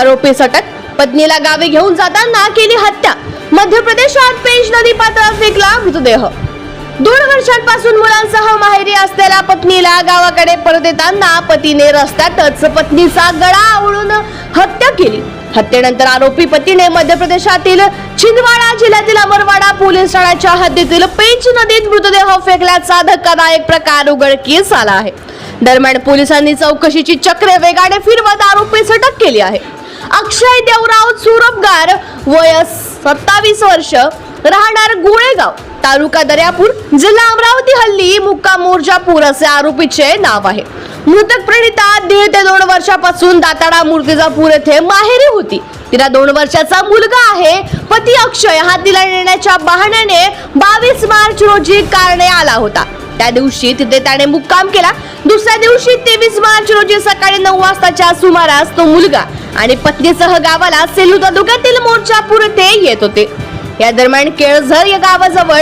आरोपीस अटक, पत्नीला गावी घेऊन जाताना केली हत्या। मध्य प्रदेशात पेंच नदी पात्रात फेकला मृतदेह। 2 वर्षांपासून मुलांसह माहेरी असलेल्या पत्नीला गावाकडे परत येताना पतीने रस्त्यातच पत्नीचा गळा आवळून हत्या केली। हत्येनंतर आरोपी पतीने मध्य प्रदेशातील छिंदवाडा जिल्ह्यातील अमरवाडा पोलीस ठाण्याच्या हद्दीतील पेंच नदीत मृतदेह फेकल्याचा धक्कादायक प्रकार उघडकीस आला आहे। दरम्यान पोलिसांनी चौकशीची चक्रे वेगाने फिरवत आरोपीस अटक केली आहे। अक्षय देवराव चुरपगार, वय 27 वर्ष, राहणार गुळेगाव, तालुका दर्यापूर, जिल्हा अमरावती, हल्ली मुक्काम मोर्जापूर असे आरोपीचे नाव आहे। मृतक प्रणिता 1.5 ते 2 वर्षापासून दाताडा मूर्तिजापूर येथे माहेरी होती। तिला 2 वर्षाचा मुलगा आहे। पती अक्षय हा तिला नेण्याच्या बहाण्याने 22 मार्च रोजी कारणे आला होता। त्या दिवशी तिथे त्याने मुक्काम केला। दुसऱ्या दिवशी 23 मार्च रोजी सकाळी 9 वाजताच्या सुमारास तो मुलगा आणि पत्नीसह गावाला सेलू तालुक्यातील मोर्चापूर येथे येत होते। या दरम्यान केळझर या गावाजवळ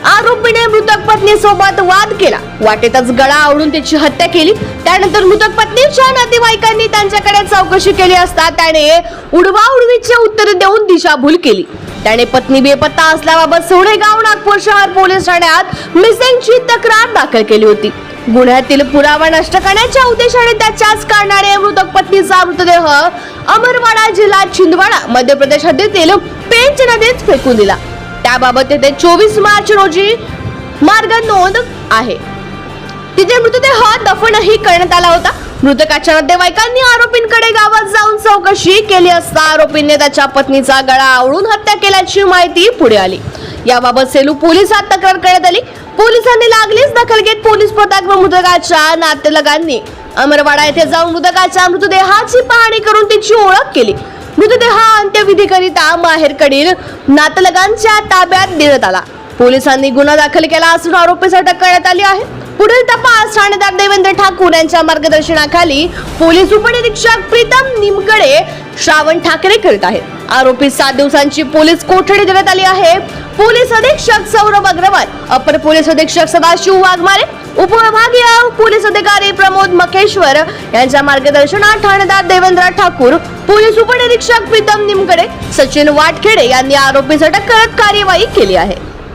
आरोपीने मृतक पत्नी सोबत वाद केला। वाटेतच गळा आवळून त्याची हत्या केली। त्यानंतर मृतक पत्नीच्या नातेवाईकांनी त्यांच्याकडे चौकशी केली असता त्याने उडवाउडवीचे उत्तर देऊन दिशाभूल केली। त्याने पत्नी बेपत्ता असल्याबाबत सोडेगाव नागपूर शहर पोलीस ठाण्यात मिसिंगची तक्रार दाखल केली होती। गुन्ह्यातील पुरावा नष्ट करण्याच्या उद्देशाने त्याच्याच कारणाने मृतक पत्नीचा मृतदेह अमरवाडा जिल्हा छिंदवाडा मध्य प्रदेश हद्दीतील पेंच नदीत फेकून दिला। त्याबाबत येथे 24 मार्च रोजी मार्ग नोंद आहे। तिथे मृतदेह दफनही करण्यात आला होता। मृतकाच्या नातेवाईकांनी आरोपींकडे गावात जाऊन चौकशी केली असता आरोपींनी त्याच्या पत्नीचा गळा आवळून हत्या केल्याची माहिती पुढे आली। याबाबत सेलू पोलिसात तक्रार करण्यात आली। पोलिसांनी लागलीच दखल घेत पोलीस पथक व मृतकाच्या नातेलगांनी अमरवाडा येथे जाऊन मृतकाच्या मृतदेहाची पाहणी करून त्याची ओळख केली। मृतदेह अंत्यविधीकरिता माहेरकडील नातलगांच्या ताब्यात देण्यात आला। पोलिसांनी गुन्हा दाखल केला असून आरोपीस अटक करण्यात आली आहे। पुढील तपास ठाणेदार देवेंद्र ठाकूर यांच्या मार्गदर्शनाखाली पोलीस उपनिरीक्षक प्रीतम निमगडे, श्रावण ठाकरे करीत आहेत। आरोपी 7 दिवसांची पोलीस कोठडी देण्यात आली आहे। पोलीस अधीक्षक सौरभ अग्रवाल, अपर पोलीस अधीक्षक सदाशिव वाघमारे, उपविभागीय पोलीस अधिकारी प्रमोद मकेश्वर यांच्या मार्गदर्शनात ठाणेदार देवेंद्र ठाकूर, पोलीस उपनिरीक्षक प्रीतम निमगडे, सचिन वाटखेडे यांनी आरोपीस अटक करत कार्यवाही केली आहे।